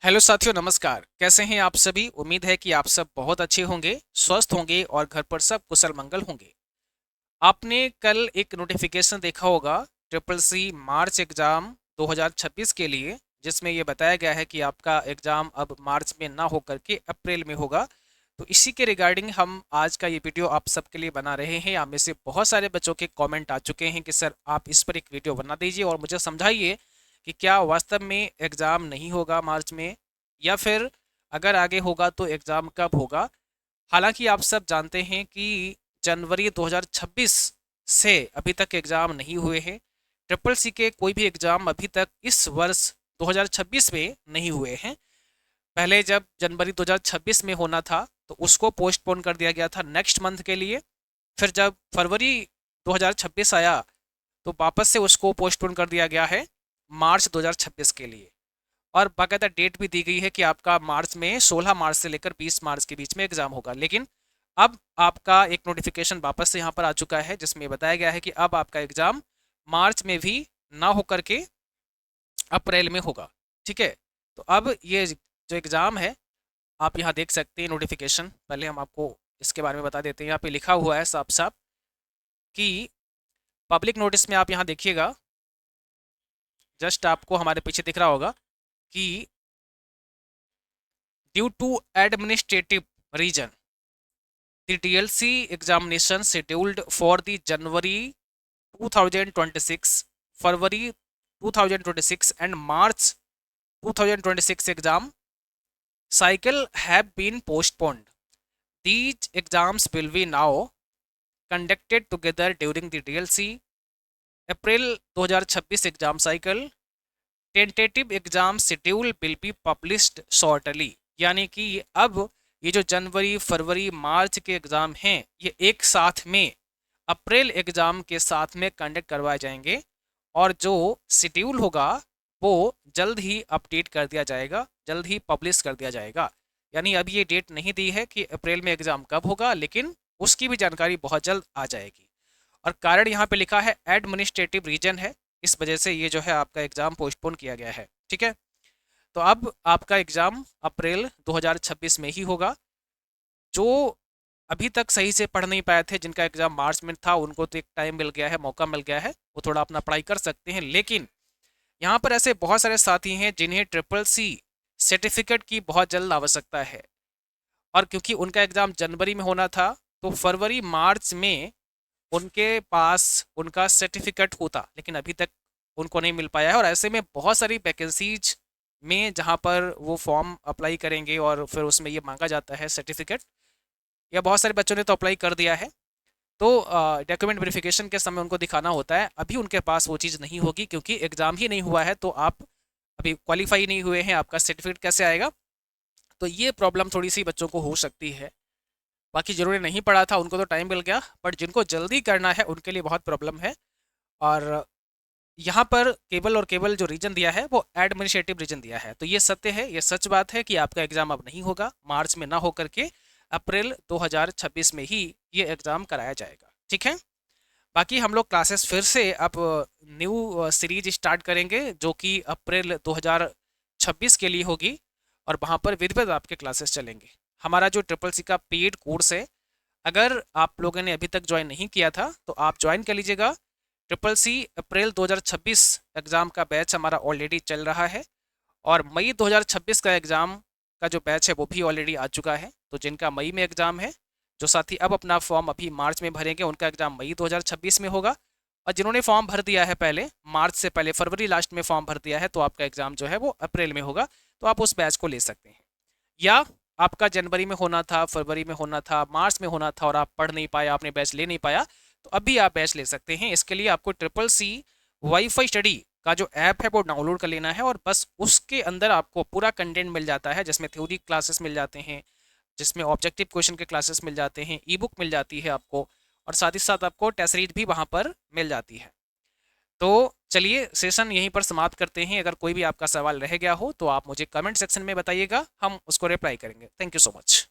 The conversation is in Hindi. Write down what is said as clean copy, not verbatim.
हेलो साथियों, नमस्कार। कैसे हैं आप सभी? उम्मीद है कि आप सब बहुत अच्छे होंगे, स्वस्थ होंगे और घर पर सब कुशल मंगल होंगे। आपने कल एक नोटिफिकेशन देखा होगा, ट्रिपल सी मार्च एग्जाम 2026 के लिए, जिसमें ये बताया गया है कि आपका एग्जाम अब मार्च में ना होकर के अप्रैल में होगा। तो इसी के रिगार्डिंग हम आज का ये वीडियो आप सबके लिए बना रहे हैं। आप में से बहुत सारे बच्चों के कमेंट आ चुके हैं कि सर आप इस पर एक वीडियो बना दीजिए और मुझे समझाइए कि क्या वास्तव में एग्ज़ाम नहीं होगा मार्च में, या फिर अगर आगे होगा तो एग्ज़ाम कब होगा। हालांकि आप सब जानते हैं कि जनवरी 2026 से अभी तक एग्ज़ाम नहीं हुए हैं। ट्रिपल सी के कोई भी एग्ज़ाम अभी तक इस वर्ष 2026 में नहीं हुए हैं। पहले जब जनवरी 2026 में होना था तो उसको पोस्टपोन कर दिया गया था नेक्स्ट मंथ के लिए। फिर जब फरवरी 2026 आया तो वापस से उसको पोस्टपोन कर दिया गया है मार्च 2026 के लिए। और बाकायदा डेट भी दी गई है कि आपका मार्च में 16 मार्च से लेकर 20 मार्च के बीच में एग्ज़ाम होगा। लेकिन अब आपका एक नोटिफिकेशन वापस से यहाँ पर आ चुका है जिसमें बताया गया है कि अब आपका एग्ज़ाम मार्च में भी ना होकर के अप्रैल में होगा। ठीक है। तो अब ये जो एग्ज़ाम है, आप यहाँ देख सकते हैं नोटिफिकेशन। पहले हम आपको इसके बारे में बता देते हैं। यहाँ पे लिखा हुआ है साफ साफ कि पब्लिक नोटिस में आप यहाँ देखिएगा, जस्ट आपको हमारे पीछे दिख रहा होगा कि due to administrative reason the DLC examination scheduled for the January 2026, February 2026 and March 2026 exam cycle have been postponed. These exams will be now conducted together during the DLC April 2026 exam cycle. Tentative exam schedule will be published shortly. यानी कि अब ये जो जनवरी फरवरी मार्च के एग्ज़ाम हैं ये एक साथ में अप्रैल एग्ज़ाम के साथ में कंडक्ट करवाए जाएंगे, और जो शेड्यूल होगा वो जल्द ही अपडेट कर दिया जाएगा, जल्द ही पब्लिश कर दिया जाएगा। यानी अभी ये डेट नहीं दी है कि अप्रैल में एग्ज़ाम कब होगा, लेकिन उसकी भी जानकारी बहुत जल्द आ जाएगी। और कारण यहाँ पे लिखा है एडमिनिस्ट्रेटिव रीजन है, इस वजह से ये जो है आपका एग्ज़ाम पोस्टपोन किया गया है। ठीक है। तो अब आपका एग्ज़ाम अप्रैल 2026 में ही होगा। जो अभी तक सही से पढ़ नहीं पाए थे, जिनका एग्ज़ाम मार्च में था, उनको तो एक टाइम मिल गया है, मौका मिल गया है, वो थोड़ा अपना पढ़ाई कर सकते हैं। लेकिन यहाँ पर ऐसे बहुत सारे साथी हैं जिन्हें ट्रिपल सी सर्टिफिकेट की बहुत जल्द आवश्यकता है, और क्योंकि उनका एग्ज़ाम जनवरी में होना था तो फरवरी मार्च में उनके पास उनका सर्टिफिकेट होता, लेकिन अभी तक उनको नहीं मिल पाया है। और ऐसे में बहुत सारी वैकेंसीज में जहाँ पर वो फॉर्म अप्लाई करेंगे और फिर उसमें ये मांगा जाता है सर्टिफिकेट, या बहुत सारे बच्चों ने तो अप्लाई कर दिया है, तो डॉक्यूमेंट वेरिफिकेशन के समय उनको दिखाना होता है। अभी उनके पास वो चीज़ नहीं होगी क्योंकि एग्ज़ाम ही नहीं हुआ है, तो आप अभी क्वालिफाई नहीं हुए हैं, आपका सर्टिफिकेट कैसे आएगा। तो ये प्रॉब्लम थोड़ी सी बच्चों को हो सकती है। बाकी जिन्होंने नहीं पढ़ा था उनको तो टाइम मिल गया, बट जिनको जल्दी करना है उनके लिए बहुत प्रॉब्लम है। और यहाँ पर केवल और केवल जो रीजन दिया है वो एडमिनिस्ट्रेटिव रीजन दिया है। तो ये सत्य है, ये सच बात है कि आपका एग्ज़ाम अब नहीं होगा, मार्च में ना होकर के अप्रैल 2026 में ही ये एग्ज़ाम कराया जाएगा। ठीक है। बाकी हम लोग क्लासेस फिर से अब न्यू सीरीज स्टार्ट करेंगे जो कि अप्रैल 2026 के लिए होगी, और वहाँ पर विधिवत आपके क्लासेस चलेंगे। हमारा जो ट्रिपल सी का पेड कोर्स है, अगर आप लोगों ने अभी तक ज्वाइन नहीं किया था तो आप ज्वाइन कर लीजिएगा। ट्रिपल सी अप्रैल 2026 एग्ज़ाम का बैच हमारा ऑलरेडी चल रहा है, और मई 2026 का एग्ज़ाम का जो बैच है वो भी ऑलरेडी आ चुका है। तो जिनका मई में एग्ज़ाम है, जो साथी अब अपना फॉर्म अभी मार्च में भरेंगे, उनका एग्ज़ाम मई 2026 में होगा। और जिन्होंने फॉर्म भर दिया है पहले, मार्च से पहले फरवरी लास्ट में फॉर्म भर दिया है, तो आपका एग्ज़ाम जो है वो अप्रैल में होगा। तो आप उस बैच को ले सकते हैं। या आपका जनवरी में होना था, फरवरी में होना था, मार्च में होना था और आप पढ़ नहीं पाए, आपने बैच ले नहीं पाया, तो अभी आप बैच ले सकते हैं। इसके लिए आपको ट्रिपल सी वाईफाई स्टडी का जो ऐप है वो डाउनलोड कर लेना है, और बस उसके अंदर आपको पूरा कंटेंट मिल जाता है, जिसमें थ्योरी क्लासेस मिल जाते हैं, जिसमें ऑब्जेक्टिव क्वेश्चन के क्लासेस मिल जाते हैं, ई बुक मिल जाती है आपको, और साथ ही साथ आपको टेस्ट सीरीज भी वहाँ पर मिल जाती है। तो चलिए सेशन यहीं पर समाप्त करते हैं। अगर कोई भी आपका सवाल रह गया हो तो आप मुझे कमेंट सेक्शन में बताइएगा, हम उसको रिप्लाई करेंगे। Thank you so much.